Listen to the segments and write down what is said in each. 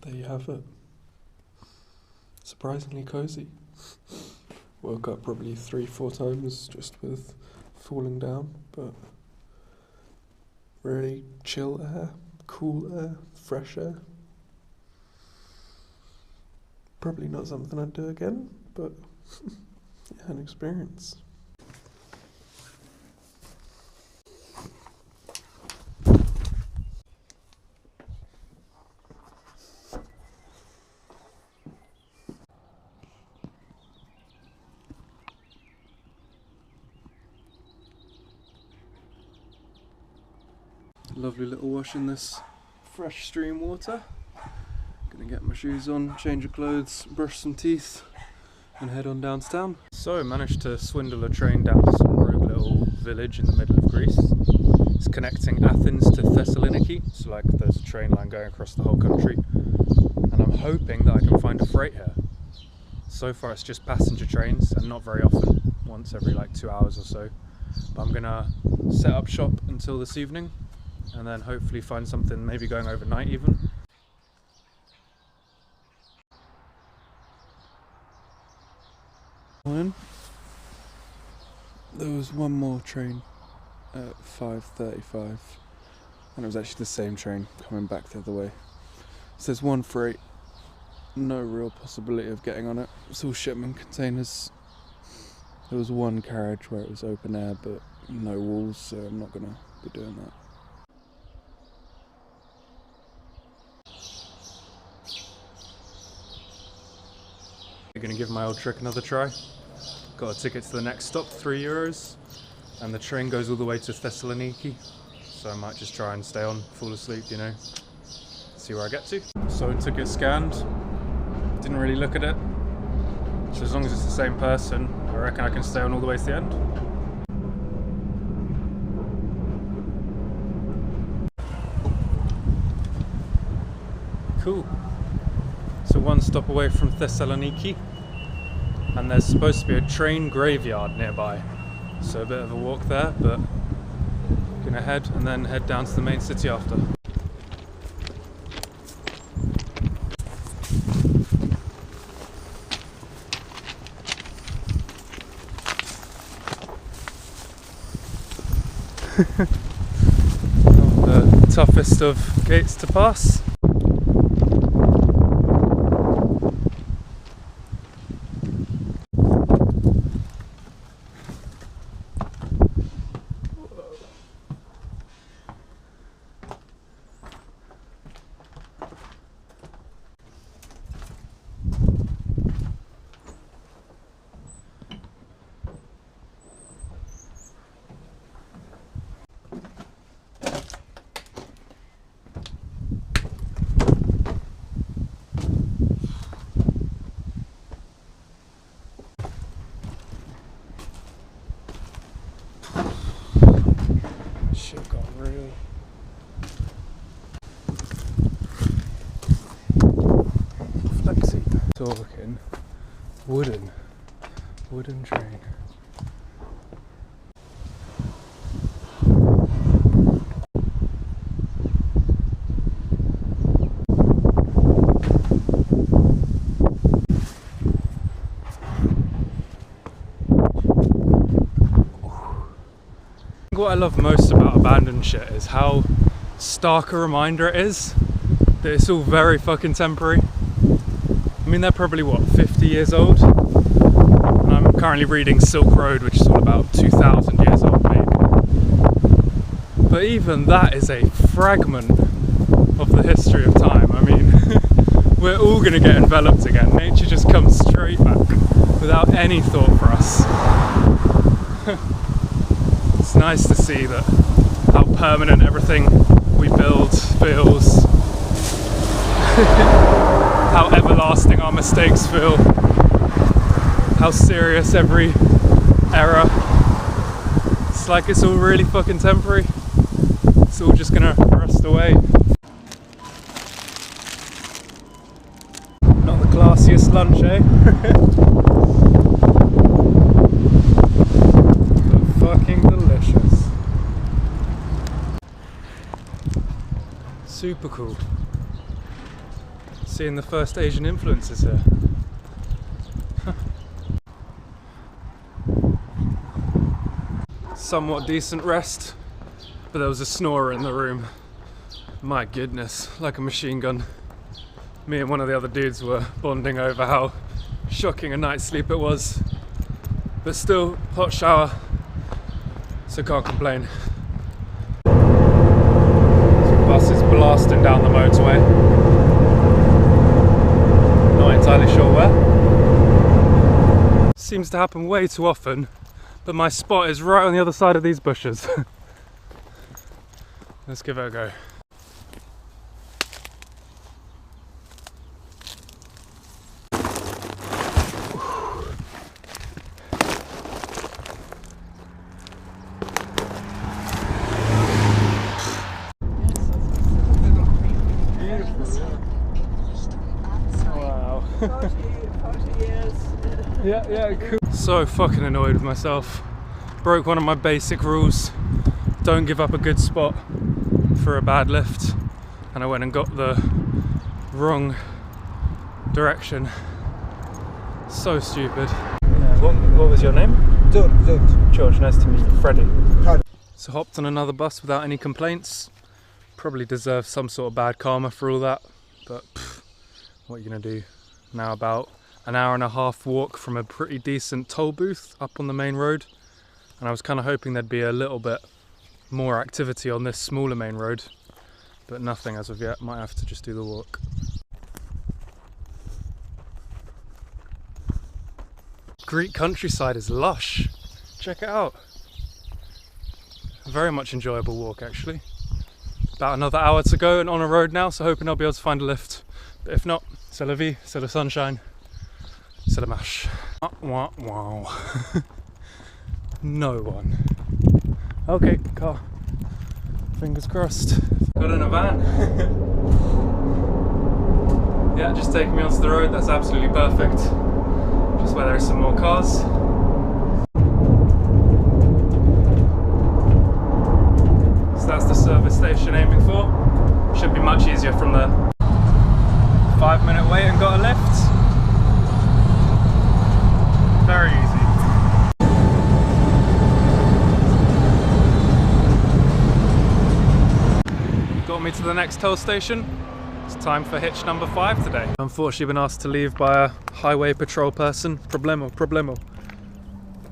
there you have it. Surprisingly cozy. Woke up probably 3-4 times just with falling down, but really chill air, cool air, fresh air. Probably not something I'd do again, but yeah, an experience. Lovely little wash in this fresh stream water. Gonna get my shoes on, change of clothes, brush some teeth and head on down to town. So I managed to swindle a train down to some rogue little village in the middle of Greece. It's connecting Athens to Thessaloniki, so like there's a train line going across the whole country. And I'm hoping that I can find a freight here. So far it's just passenger trains, and not very often, once every like 2 hours or so. But I'm gonna set up shop until this evening and then hopefully find something maybe going overnight even. There was one more train at 5:35 and it was actually the same train coming back the other way. So there's one freight, no real possibility of getting on it. It's all shipment containers. There was one carriage where it was open air but no walls, so I'm not gonna be doing that. I'm gonna give my old trick another try. Got a ticket to the next stop, €3, and the train goes all the way to Thessaloniki, so I might just try and stay on, fall asleep, you know, see where I get to. So ticket scanned, didn't really look at it, so as long as it's the same person, I reckon I can stay on all the way to the end. Cool. So one stop away from Thessaloniki, and there's supposed to be a train graveyard nearby, so a bit of a walk there, but gonna head and then head down to the main city after. The toughest of gates to pass. Shit got real. Flexi. Talking wooden train. What I love most about abandoned shit is how stark a reminder it is that it's all very fucking temporary. I mean, they're probably what, 50 years old? And I'm currently reading Silk Road, which is all about 2,000 years old maybe. But even that is a fragment of the history of time. I mean, we're all gonna get enveloped again. Nature just comes straight back without any thought for us. It's nice to see that how permanent everything we build feels, how everlasting our mistakes feel, how serious every error. It's like it's all really fucking temporary. It's all just gonna rust away. Not the classiest lunch, eh? Fucking delicious. Super cool. Seeing the first Asian influences here. Somewhat decent rest, but there was a snorer in the room. My goodness, like a machine gun. Me and one of the other dudes were bonding over how shocking a night's sleep it was. But still, hot shower, so can't complain. Some buses blasting down the motorway. Not entirely sure where. Seems to happen way too often, but my spot is right on the other side of these bushes. Let's give it a go. Wow. 40 years. Yeah, cool. So fucking annoyed with myself. Broke one of my basic rules. Don't give up a good spot for a bad lift. And I went and got the wrong direction. So stupid. What was your name? George, nice to meet you. Freddie. So hopped on another bus without any complaints. Probably deserve some sort of bad karma for all that, but what are you gonna do? Now about an hour and a half walk from a pretty decent toll booth up on the main road, and I was kind of hoping there'd be a little bit more activity on this smaller main road, but nothing as of yet. Might have to just do the walk. Greek countryside is lush. Check it out. Very much enjoyable walk actually. About another hour to go and on a road now, so hoping I'll be able to find a lift. But if not, c'est la vie, c'est le sunshine, c'est la mash. Wow. No one. Okay, car. Fingers crossed. Got in a van. Yeah, just taking me onto the road, that's absolutely perfect. Just where there are some more cars. So that's the service station aiming for. Should be much easier from there. 5-minute wait and got a lift. Very easy. Got me to the next toll station. It's time for hitch number 5 today. Unfortunately been asked to leave by a highway patrol person. Problemo.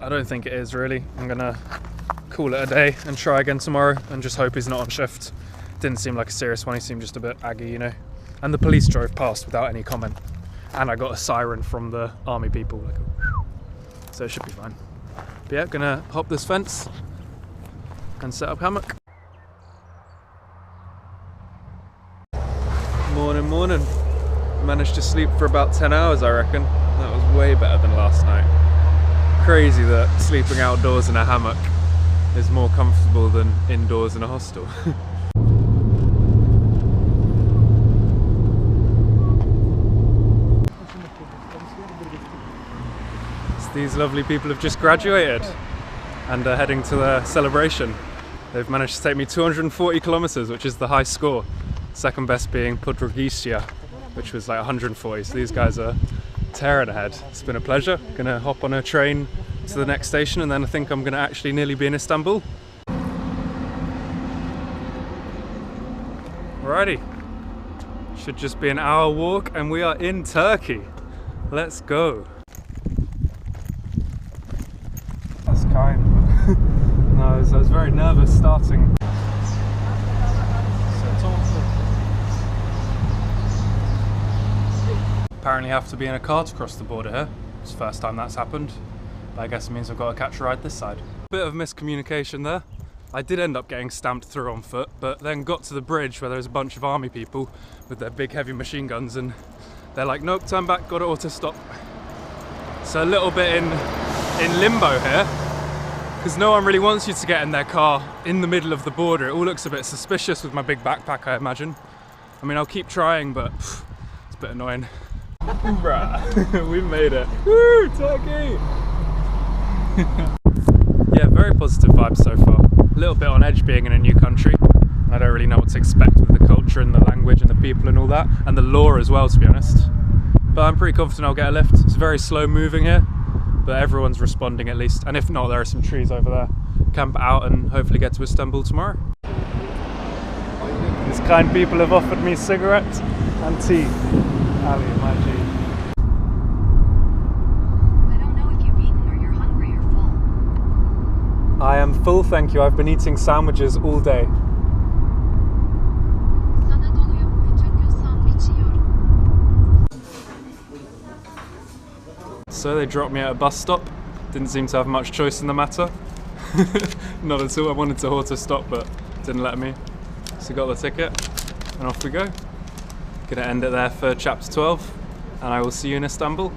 I don't think it is really. I'm gonna call it a day and try again tomorrow and just hope he's not on shift. Didn't seem like a serious one, he seemed just a bit aggy, you know. And the police drove past without any comment. And I got a siren from the army people, like, so it should be fine. But yeah, gonna hop this fence and set up hammock. Morning. Managed to sleep for about 10 hours, I reckon. That was way better than last night. Crazy that sleeping outdoors in a hammock is more comfortable than indoors in a hostel. So these lovely people have just graduated and are heading to their celebration. They've managed to take me 240 kilometers, which is the high score. Second best being Podrugicia, which was like 140. So these guys are tearing ahead. It's been a pleasure. Gonna hop on a train to the next station, and then I think I'm gonna actually nearly be in Istanbul. Alrighty, should just be an hour walk and we are in Turkey. Let's go. That's kind. No, I was very nervous starting. Apparently have to be in a car to cross the border here. It's the first time that's happened, but I guess it means I've got to catch a ride this side. Bit of miscommunication there. I did end up getting stamped through on foot, but then got to the bridge where there's a bunch of army people with their big heavy machine guns, and they're like, nope, turn back, got to auto stop. So a little bit in limbo here, because no one really wants you to get in their car in the middle of the border. It all looks a bit suspicious with my big backpack, I imagine. I mean, I'll keep trying, but it's a bit annoying. Bruh, we made it. Woo, Turkey! Yeah, very positive vibes so far. A little bit on edge being in a new country, I don't really know what to expect with the culture and the language and the people and all that, and the law as well, to be honest. But I'm pretty confident I'll get a lift. It's very slow moving here, but everyone's responding at least. And if not, there are some trees over there. Camp out and hopefully get to Istanbul tomorrow. These kind people have offered me cigarettes and tea. Ali, my G. I don't know if you've eaten or you're hungry or full. I am full, thank you. I've been eating sandwiches all day. Sana doluyum. Bütün gün sandviç yiyorum. So they dropped me at a bus stop. Didn't seem to have much choice in the matter. Not at all. I wanted to auto stop, but didn't let me. So got the ticket and off we go. Gonna end it there for chapter 12, and I will see you in Istanbul.